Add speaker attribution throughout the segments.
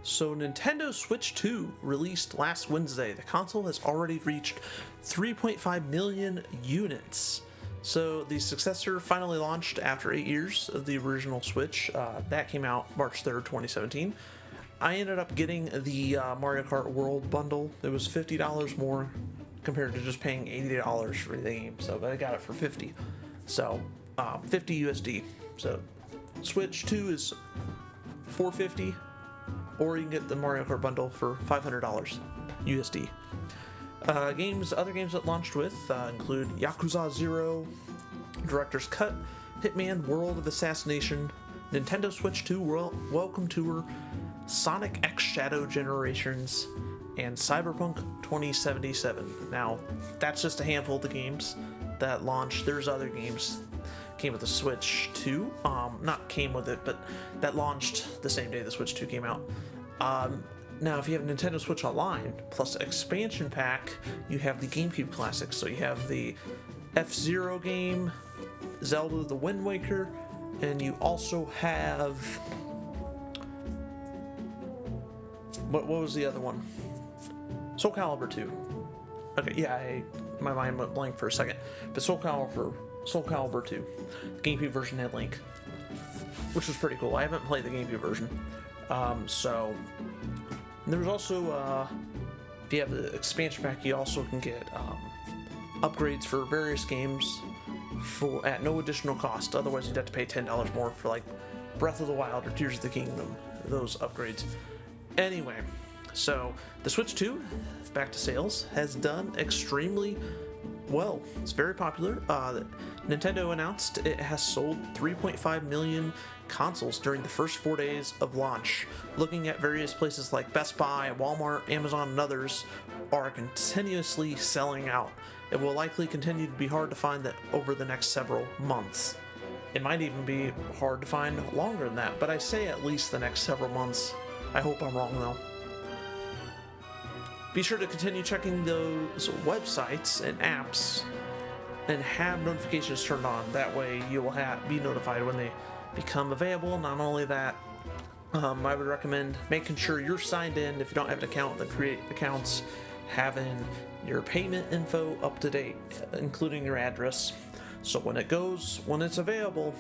Speaker 1: So Nintendo Switch 2 released last Wednesday. The console has already reached 3.5 million units. So the successor finally launched after 8 years of the original Switch. That came out March 3rd, 2017. I ended up getting the Mario Kart World bundle. It was $50 more compared to just paying $80 for the game. So but I got it for $50. So 50 USD. So Switch 2 is $450. Or you can get the Mario Kart bundle for $500 USD. Other games that launched with include Yakuza 0, Director's Cut, Hitman World of Assassination, Nintendo Switch 2 Welcome Tour, Sonic X Shadow Generations, and Cyberpunk 2077. Now, that's just a handful of the games that launched. There's other games came with the Switch 2, not came with it, but that launched the same day the Switch 2 came out. Now, if you have Nintendo Switch Online plus expansion pack, you have the GameCube classics. So you have the F-Zero game, Zelda the Wind Waker, and you also have what was the other one? Soul Calibur 2. Okay, yeah, my mind went blank for a second, but Soul Calibur 2. The GameCube version had Link, which was pretty cool. I haven't played the GameCube version. And there was also, if you have the expansion pack, you also can get upgrades for various games at no additional cost. Otherwise, you'd have to pay $10 more for like Breath of the Wild or Tears of the Kingdom, those upgrades. Anyway, so the Switch 2, back to sales, has done extremely well. It's very popular. Nintendo announced it has sold 3.5 million consoles during the first 4 days of launch. Looking at various places like Best Buy, Walmart, Amazon, and others are continuously selling out. It will likely continue to be hard to find that over the next several months. It might even be hard to find longer than that, but I say at least the next several months. I hope I'm wrong though. Be sure to continue checking those websites and apps and have notifications turned on. That way you will be notified when they become available. Not only that, I would recommend making sure you're signed in. If you don't have an account, then create accounts, having your payment info up to date, including your address. So when it's available,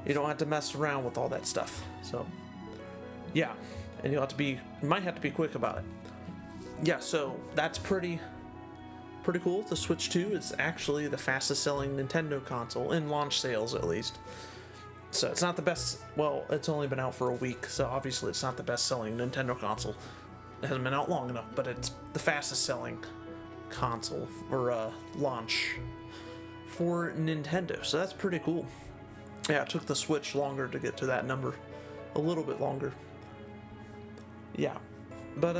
Speaker 1: you don't have to mess around with all that stuff. So yeah, and you might have to be quick about it. Yeah, so that's pretty cool. The Switch 2 is actually the fastest selling Nintendo console in launch sales, at least. So it's not the best. Well, it's only been out for a week, so obviously it's not the best selling Nintendo console. It hasn't been out long enough, but it's the fastest selling console for launch for Nintendo. So that's pretty cool. Yeah, it took the Switch longer to get to that number, a little bit longer. Yeah, but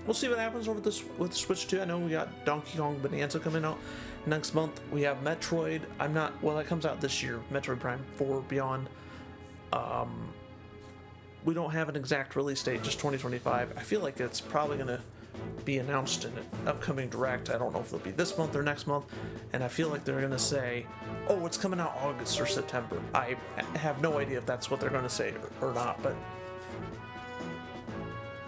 Speaker 1: we'll see what happens with the Switch 2. I know we got Donkey Kong Bonanza coming out next month. We have Metroid. That comes out this year. Metroid Prime 4 Beyond. We don't have an exact release date, just 2025. I feel like it's probably going to be announced in an upcoming Direct. I don't know if it'll be this month or next month. And I feel like they're going to say, oh, it's coming out August or September. I have no idea if that's what they're going to say or not, but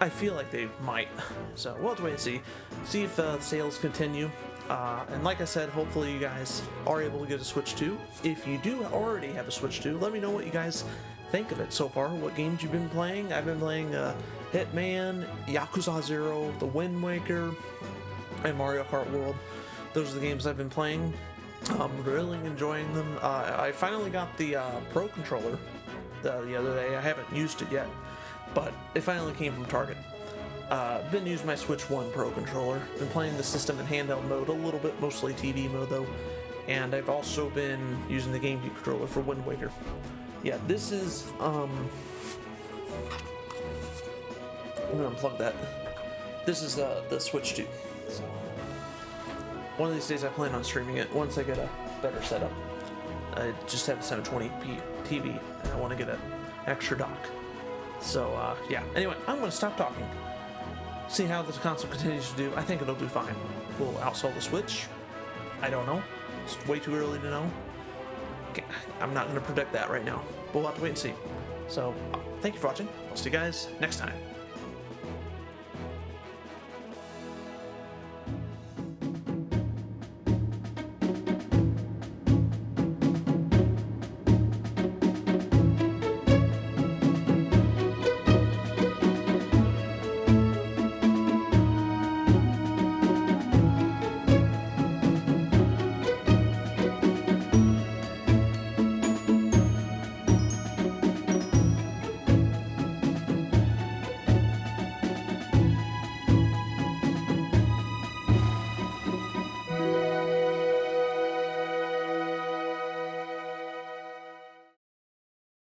Speaker 1: I feel like they might. So we'll have to wait and see if sales continue. And like I said, hopefully you guys are able to get a Switch 2. If you do already have a Switch 2, let me know what you guys think of it so far, what games you've been playing. I've been playing Hitman, Yakuza 0, The Wind Waker, and Mario Kart World. Those are the games I've been playing. I'm really enjoying them. I finally got the Pro Controller the other day. I haven't used it yet, but it finally came from Target. Been using my Switch 1 Pro Controller. Been playing the system in handheld mode a little bit, mostly TV mode though. And I've also been using the GameCube controller for Wind Waker. Yeah, this is, I'm gonna unplug that. This is the Switch 2. So, one of these days I plan on streaming it once I get a better setup. I just have a 720p TV and I want to get an extra dock. So, yeah. Anyway, I'm going to stop talking. See how this console continues to do. I think it'll do fine. Will it outsell the Switch? I don't know. It's way too early to know. I'm not going to predict that right now. But we'll have to wait and see. So thank you for watching. I'll see you guys next time.